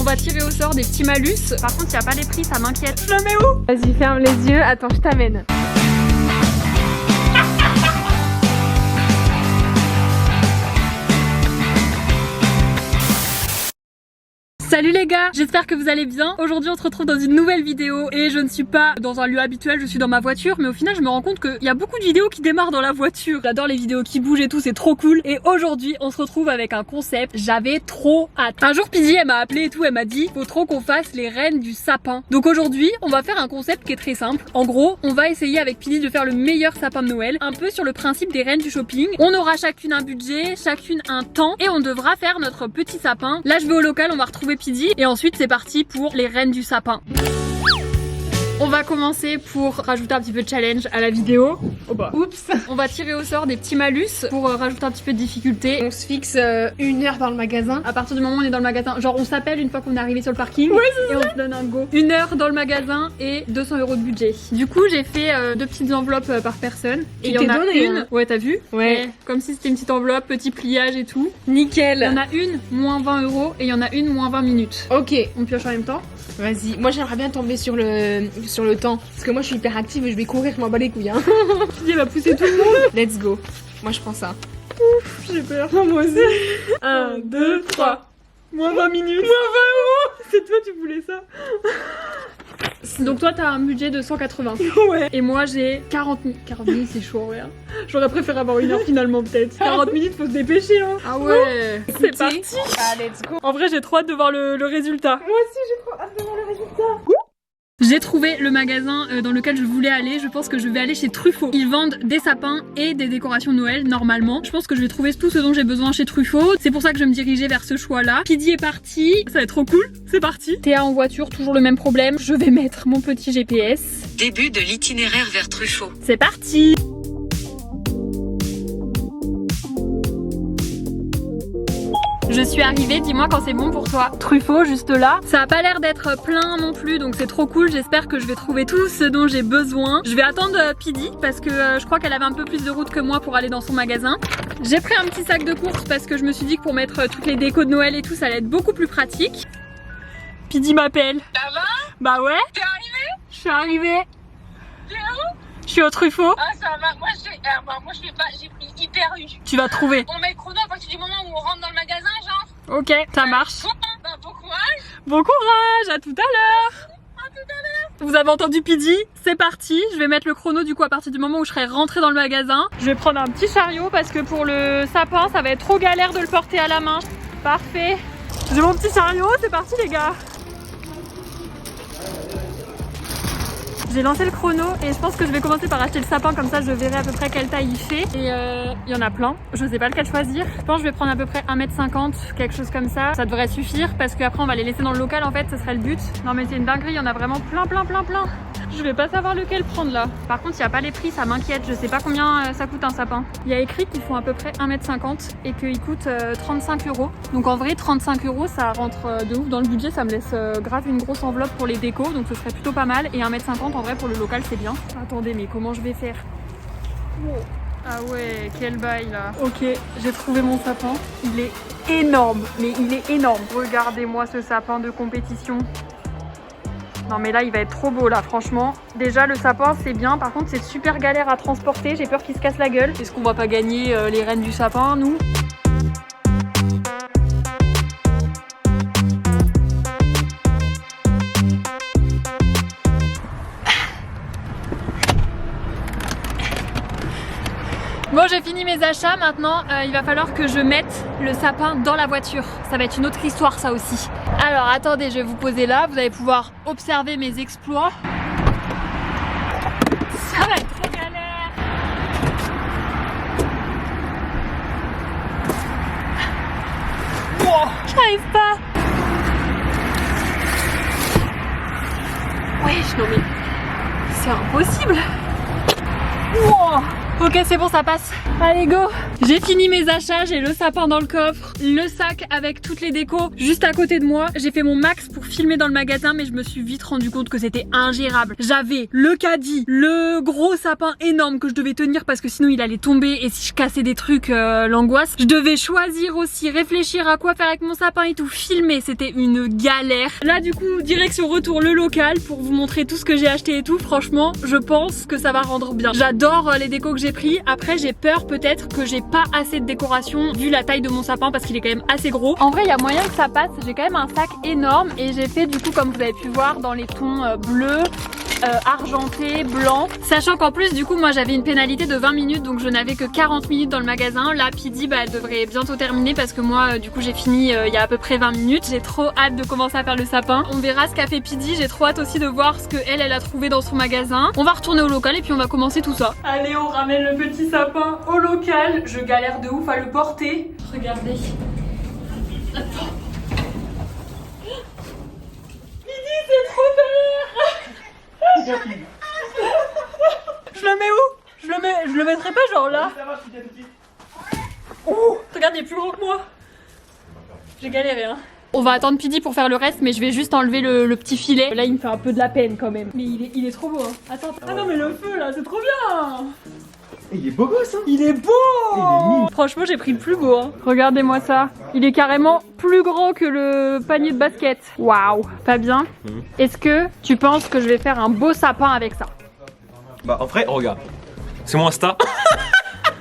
va tirer au sort des petits malus. Par contre, il n'y a pas les prix, ça m'inquiète. Je le mets où? Vas-y, ferme les yeux. Attends, je t'amène. Salut les gars, j'espère que vous allez bien. Aujourd'hui on se retrouve dans une nouvelle vidéo et je ne suis pas dans un lieu habituel, je suis dans ma voiture. Mais au final je me rends compte qu'il y a beaucoup de vidéos qui démarrent dans la voiture. J'adore les vidéos qui bougent et tout, c'est trop cool. Et aujourd'hui on se retrouve avec un concept, j'avais trop hâte. Un jour Pidi elle m'a appelé et tout, elle m'a dit faut trop qu'on fasse les reines du sapin. Donc aujourd'hui on va faire un concept qui est très simple. En gros on va essayer avec Pidi de faire le meilleur sapin de Noël. Un peu sur le principe des reines du shopping. On aura chacune un budget, chacune un temps et on devra faire notre petit sapin. Là je vais au local, on va retrouver Pidi et ensuite c'est parti pour les reines du sapin. On va commencer pour rajouter un petit peu de challenge à la vidéo. Oh bah. Oups. On va tirer au sort des petits malus pour rajouter un petit peu de difficulté. On se fixe 1 heure dans le magasin. À partir du moment où on est dans le magasin, genre on s'appelle une fois qu'on est arrivé sur le parking. Ouais, et on se donne un go. 1 heure dans le magasin et 200 € de budget. Du coup j'ai fait 2 petites enveloppes par personne. Et il y en a une. Hein. Ouais t'as vu? Ouais. Comme si c'était une petite enveloppe, petit pliage et tout. Nickel. Il y en a une moins 20 € et il y en a une moins 20 minutes. Ok. On pioche en même temps. Vas-y. Moi j'aimerais bien tomber sur le temps. Parce que moi je suis hyper active et je vais courir, je m'en bats les couilles. Hein. Il va pousser tout le monde. Let's go. Moi je prends ça. Ouf, j'ai peur. Non, moi aussi. 1, 2, 3. Moins 20 minutes. Moins 20 €. C'est toi, tu voulais ça. Donc toi t'as un budget de 180. Ouais. Et moi j'ai 40 minutes. 40 minutes c'est chaud rien. J'aurais préféré avoir 1 heure finalement peut-être. 40 minutes faut se dépêcher hein. Ah ouais. C'est parti. Ah let's go. En vrai j'ai trop hâte de voir le résultat. Moi aussi j'ai trop hâte de voir le résultat. J'ai trouvé le magasin dans lequel je voulais aller. Je pense que je vais aller chez Truffaut. Ils vendent des sapins et des décorations de Noël normalement. Je pense que je vais trouver tout ce dont j'ai besoin chez Truffaut. C'est pour ça que je vais me diriger vers ce choix là. Pidi est parti. Ça va être trop cool. C'est parti. Théa en voiture, toujours le même problème. Je vais mettre mon petit GPS. Début de l'itinéraire vers Truffaut. C'est parti. Je suis arrivée, dis-moi quand c'est bon pour toi. Truffaut juste là. Ça a pas l'air d'être plein non plus donc c'est trop cool. J'espère que je vais trouver tout ce dont j'ai besoin. Je vais attendre Pidi parce que je crois qu'elle avait un peu plus de route que moi pour aller dans son magasin. J'ai pris un petit sac de course parce que je me suis dit que pour mettre toutes les décos de Noël et tout ça allait être beaucoup plus pratique. Pidi m'appelle. Ça va? Bah ouais. T'es arrivée? Je suis arrivée. T'es où? Je suis au Truffaut. Ah ça va, moi je fais pas, j'ai pris hyper U. Tu vas trouver. On met le chrono à partir du moment où on rentre dans le magasin genre. Ok, ça marche. Bah bon courage. Bon courage, à tout à l'heure. À tout à l'heure. Vous avez entendu Pidi, c'est parti. Je vais mettre le chrono du coup à partir du moment où je serai rentrée dans le magasin. Je vais prendre un petit chariot parce que pour le sapin ça va être trop galère de le porter à la main. Parfait. J'ai mon petit chariot, c'est parti les gars. J'ai lancé le chrono et je pense que je vais commencer par acheter le sapin, comme ça je verrai à peu près quelle taille il fait. Et il y en a plein, je sais pas lequel choisir. Je pense que je vais prendre à peu près 1,50 m, quelque chose comme ça. Ça devrait suffire parce qu'après on va les laisser dans le local en fait, ce serait le but. Non mais c'est une dinguerie, il y en a vraiment plein. Je vais pas savoir lequel prendre là. Par contre il n'y a pas les prix, ça m'inquiète, je sais pas combien ça coûte un sapin. Il y a écrit qu'ils font à peu près 1,50 m et qu'ils coûtent 35 €. Donc en vrai 35 € ça rentre de ouf dans le budget, ça me laisse grave une grosse enveloppe pour les décos, donc ce serait plutôt pas mal. Et 1,50 m en vrai pour le local c'est bien. Attendez mais comment je vais faire? Wow. Ah ouais, quel bail là. Ok, j'ai trouvé mon sapin. Il est énorme, mais il est énorme. Regardez-moi ce sapin de compétition. Non mais là il va être trop beau là franchement. Déjà le sapin c'est bien, par contre c'est super galère à transporter, j'ai peur qu'il se casse la gueule. Est-ce qu'on va pas gagner les reines du sapin nous? Bon j'ai fini mes achats, maintenant il va falloir que je mette le sapin dans la voiture. Ça va être une autre histoire ça aussi. Alors attendez, je vais vous poser là, vous allez pouvoir observer mes exploits. Ça va être trop galère. Wow, j'arrive pas. Wesh, non mais c'est impossible. Wow. Ok, c'est bon, ça passe. Allez, go. J'ai fini mes achats, j'ai le sapin dans le coffre, le sac avec toutes les décos juste à côté de moi. J'ai fait mon max pour filmer dans le magasin, mais je me suis vite rendu compte que c'était ingérable. J'avais le caddie, le gros sapin énorme que je devais tenir parce que sinon il allait tomber et si je cassais des trucs, l'angoisse. Je devais choisir aussi, réfléchir à quoi faire avec mon sapin et tout, filmer, c'était une galère. Là du coup, direction retour le local pour vous montrer tout ce que j'ai acheté et tout. Franchement, je pense que ça va rendre bien. J'adore les décos que j'ai pris. Après, j'ai peur peut-être que j'ai pas assez de décoration vu la taille de mon sapin parce qu'il est quand même assez gros. En vrai, il y a moyen que ça passe. J'ai quand même un sac énorme et j'ai fait du coup, comme vous avez pu voir, dans les tons bleus, argenté, blanc. Sachant qu'en plus, du coup, moi j'avais une pénalité de 20 minutes donc je n'avais que 40 minutes dans le magasin. Là, Pidi, elle devrait bientôt terminer parce que moi, du coup, j'ai fini il y a à peu près 20 minutes. J'ai trop hâte de commencer à faire le sapin. On verra ce qu'a fait Pidi. J'ai trop hâte aussi de voir ce que elle a trouvé dans son magasin. On va retourner au local et puis on va commencer tout ça. Allez, on ramène le petit sapin au local. Je galère de ouf à le porter. Regardez. Attends. Pidi, c'est trop vert. Je le mets où? Je le mettrai pas genre là. Oh, regarde, il est plus gros que moi. J'ai galéré hein. On va attendre Pidi pour faire le reste, mais je vais juste enlever le petit filet. Là, il me fait un peu de la peine quand même. Mais il est trop beau hein. Attends. Ah non mais le feu là, c'est trop bien. Il est beau gosse hein. Il est beau. Il est mignon. Franchement, j'ai pris le plus beau hein. Regardez-moi ça. Il est carrément plus grand que le panier de basket. Waouh. Fabien, est-ce que tu penses que je vais faire un beau sapin avec ça? Bah en vrai, regarde. C'est mon Insta.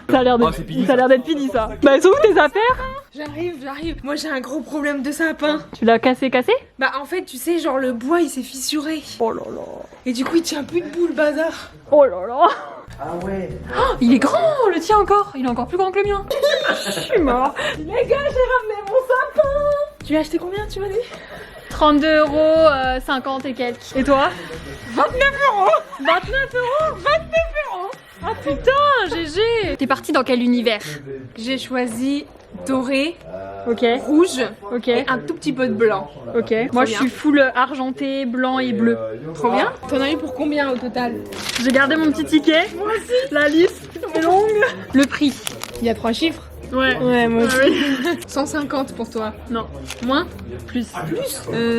Ça a l'air Oh, c'est Pidi, d'être Pidi ça. Bah elles sont où tes affaires? J'arrive. Moi j'ai un gros problème de sapin. Tu l'as cassé? Bah en fait, tu sais, genre le bois il s'est fissuré. Oh là là. Et du coup il tient plus debout le bazar. Oh là là. Ah ouais. Oh, il est grand, le tien encore. Il est encore plus grand que le mien. Je suis mort. Les gars, j'ai ramené mon sapin. Tu l'as acheté combien, tu m'as dit? 32 €, 50 et quelques. Et toi? 29 €. 29 €. 29 €. Ah putain, GG. T'es parti dans quel univers? J'ai choisi doré, Ok. rouge Ok. et un tout petit peu de blanc. Ok. Moi je bien. suis full argenté, blanc et bleu. Trop bien. T'en as eu pour combien au total? J'ai gardé mon petit ticket. Moi aussi. La liste est longue. Le prix. Il y a 3 chiffres. Ouais. Ouais, moi aussi. Ah oui. 150 pour toi. Non. Moins? Plus.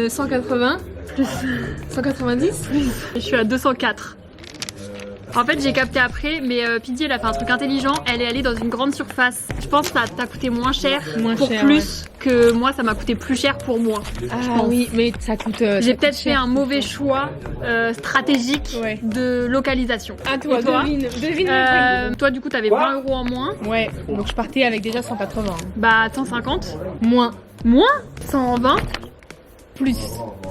180. Plus. 190. Je suis à 204. En fait, j'ai capté après, mais Pidi, elle a fait un truc intelligent. Elle est allée dans une grande surface. Je pense que ça t'a coûté moins cher pour plus que moi, ça m'a coûté plus cher pour moi. Ah oui, mais ça coûte. J'ai peut-être fait un mauvais choix stratégique de localisation. Ah, toi, Et toi devine. Toi, du coup, t'avais 20 € en moins. Ouais, donc je partais avec déjà 180. Bah, 150. Moins. Moins 120. Plus.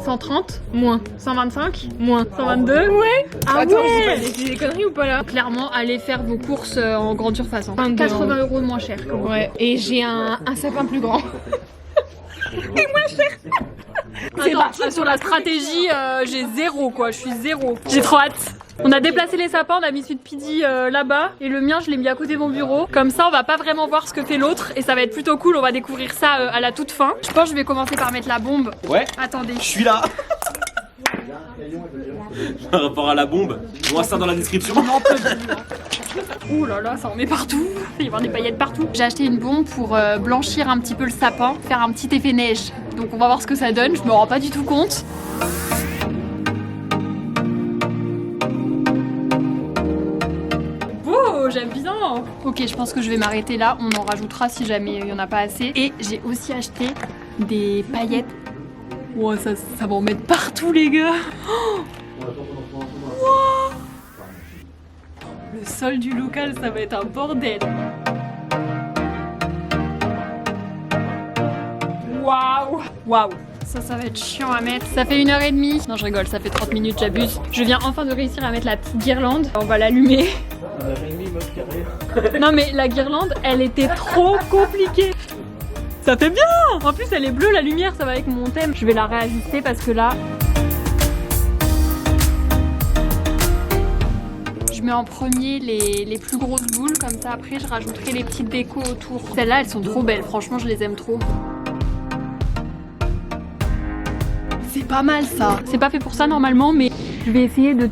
130. Moins. 125. Moins. 122. Ouais. Ah Attends, ouais. j'ai des conneries ou pas là? Clairement, allez faire vos courses en grande surface. Hein. 22 80 € moins cher. Que moi. Ouais, et j'ai un sapin plus grand. Et moins cher. C'est parti sur la stratégie, j'ai 0 quoi, je suis 0. J'ai trop hâte. On a déplacé les sapins, on a mis celui de Pidi là-bas et le mien je l'ai mis à côté de mon bureau. Comme ça on va pas vraiment voir ce que fait l'autre et ça va être plutôt cool, on va découvrir ça à la toute fin. Je pense que je vais commencer par mettre la bombe. Ouais. Attendez. Je suis là. Par rapport à la bombe, moi ça dans la description. Non, pas du tout. Ouh là là, ça en met partout. Il va y avoir des paillettes partout. J'ai acheté une bombe pour blanchir un petit peu le sapin, faire un petit effet neige. Donc on va voir ce que ça donne, je me rends pas du tout compte. Beau, j'aime bien. Ok, je pense que je vais m'arrêter là. On en rajoutera si jamais il y en a pas assez. Et j'ai aussi acheté des paillettes. Wow, ça va en mettre partout les gars. Oh wow. Le sol du local, ça va être un bordel. Waouh. Waouh. Ça va être chiant à mettre. Ça fait 1h30. Non, je rigole, ça fait 30 minutes, j'abuse. Je viens enfin de réussir à mettre la petite guirlande. On va l'allumer. Non mais la guirlande, elle était trop compliquée. Ça fait bien. En plus, elle est bleue, la lumière, ça va avec mon thème. Je vais la réajuster parce que là... Je mets en premier les plus grosses boules, comme ça après je rajouterai les petites décos autour. Celles-là, elles sont trop belles, franchement, je les aime trop. C'est pas mal ça. C'est pas fait pour ça normalement, mais je vais essayer de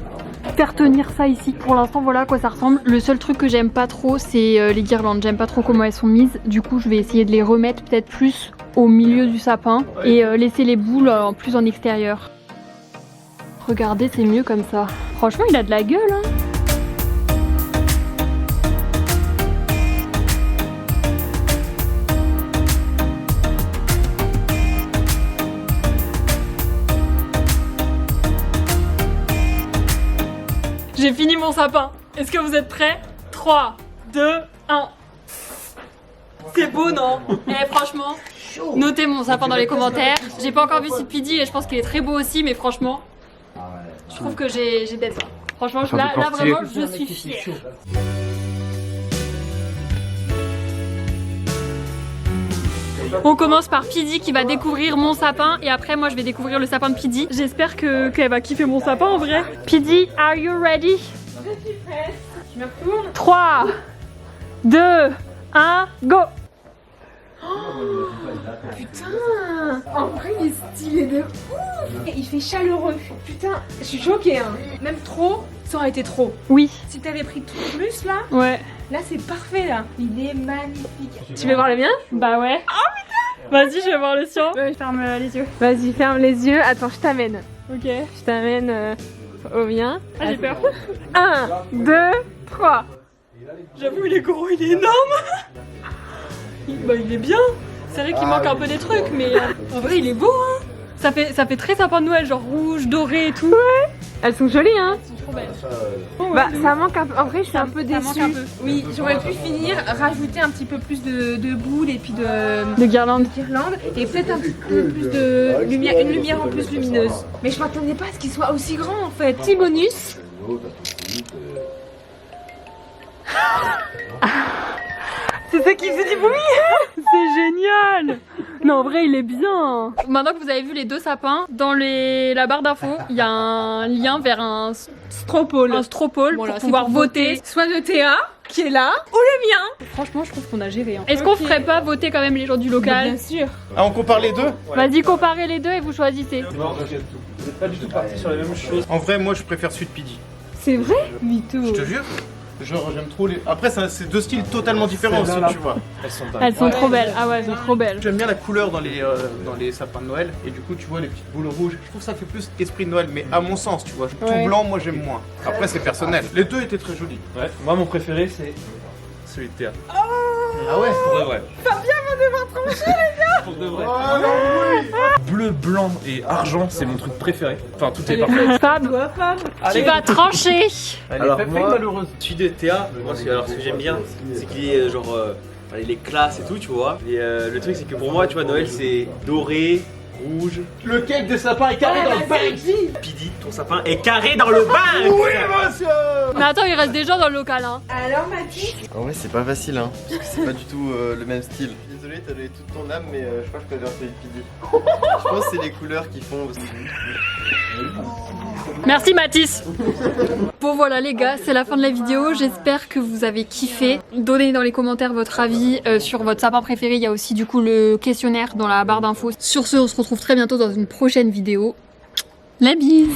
faire tenir ça ici. Pour l'instant, voilà à quoi ça ressemble. Le seul truc que j'aime pas trop, c'est les guirlandes. J'aime pas trop comment elles sont mises. Du coup, je vais essayer de les remettre peut-être plus au milieu du sapin et laisser les boules plus en extérieur. Regardez, c'est mieux comme ça. Franchement, il a de la gueule, hein. J'ai fini mon sapin. Est-ce que vous êtes prêts? 3, 2, 1. C'est beau, non? Eh, franchement, notez mon sapin dans les commentaires. J'ai pas encore vu Speedy et je pense qu'il est très beau aussi, mais franchement, je trouve que j'ai d'être ça. Franchement, là vraiment, je suis fière. On commence par Pidi qui va découvrir mon sapin et après moi je vais découvrir le sapin de Pidi. J'espère qu'elle va kiffer mon sapin en vrai. Pidi, are you ready? Je suis prête. Je me retourne. 3, 2, 1, go! Putain, en vrai il est stylé de ouf. Il fait chaleureux. Putain, je suis choquée hein. Même trop, ça aurait été trop. Oui. Si t'avais pris tout plus là, Ouais. là c'est parfait là. Il est magnifique. Tu veux voir le mien? Bah ouais. Oh putain! Vas-y, je vais voir le sien. Ouais, je ferme les yeux. Vas-y, ferme les yeux. Attends, je t'amène. Ok. Je t'amène au mien. Ah, j'ai peur. 1, 2, 3. J'avoue, il est gros, il est énorme. Bah, il est bien. C'est vrai qu'il manque un peu des trucs, mais en vrai, il est beau, hein. Ça fait très sapin de Noël, genre rouge, doré et tout. Ouais. Elles sont jolies, hein. Elles sont trop belles. Bah, ça manque un peu. En vrai, je suis un peu Ça déçue. manque un peu. Oui, j'aurais pu finir, rajouter un petit peu plus de boules et puis De guirlandes. guirlandes et peut-être un petit peu plus de lumière, une lumière en plus lumineuse. Mais je m'attendais pas à ce qu'il soit aussi grand en fait. Petit bonus. C'est ça qui faisait du bruit. C'est génial. Non, en vrai, il est bien. Maintenant que vous avez vu les deux sapins, dans la barre d'infos, il y a un lien vers un stropole. Voilà, pour pouvoir voter. Soit de Théa, qui est là, ou le mien. Franchement, je trouve qu'on a géré. Hein. Est-ce qu'on ferait pas voter quand même les gens du local? Bien sûr. Ah, on compare les deux? Vas-y, comparez les deux et vous choisissez. Non, j'achète tout. Vous n'êtes pas du tout partis sur les mêmes choses. En vrai, moi je préfère Sud Pidi. C'est vrai? Mytho. Je te jure. Genre, j'aime trop les. Après, c'est deux styles totalement différents aussi, tu vois. Elles sont dingues. Elles sont trop belles. Ah ouais, elles sont trop belles. J'aime bien la couleur dans les sapins de Noël. Et du coup, tu vois, les petites boules rouges. Je trouve que ça fait plus esprit de Noël, mais à mon sens, tu vois. Tout blanc, moi j'aime moins. Après, c'est personnel. Les deux étaient très jolis. Ouais, moi mon préféré c'est celui de Théa. Ah ouais? Pour de vrai. Fabien va devoir trancher les gars. Pour de vrai. Oh non, oui! Bleu, blanc et argent, c'est mon truc préféré. Enfin, tout est parfait. Fab, tu vas trancher. Alors Elle est moi, malheureuse. celui de Théa, moi ce que j'aime bien, c'est qu'il est genre, il est classe et tout, tu vois. Et le truc c'est que pour moi, tu vois, Noël c'est doré, rouge. Lequel des sapins est carré dans le bain? Pidi, ton sapin est carré dans le bain. Oui, monsieur! Mais attends, il reste des gens dans le local, hein. Alors Mathis? En vrai, c'est pas facile, hein, parce que c'est pas du tout le même style. Désolé, t'as donné toute ton âme, mais je crois que je préfère celui de Pidi. Je pense que c'est les couleurs qui font aussi. Merci Mathis. Bon voilà les gars, c'est la fin de la vidéo. J'espère que vous avez kiffé. Donnez dans les commentaires votre avis sur votre sapin préféré. Il y a aussi du coup le questionnaire dans la barre d'infos. Sur ce, on se retrouve très bientôt dans une prochaine vidéo. La bise.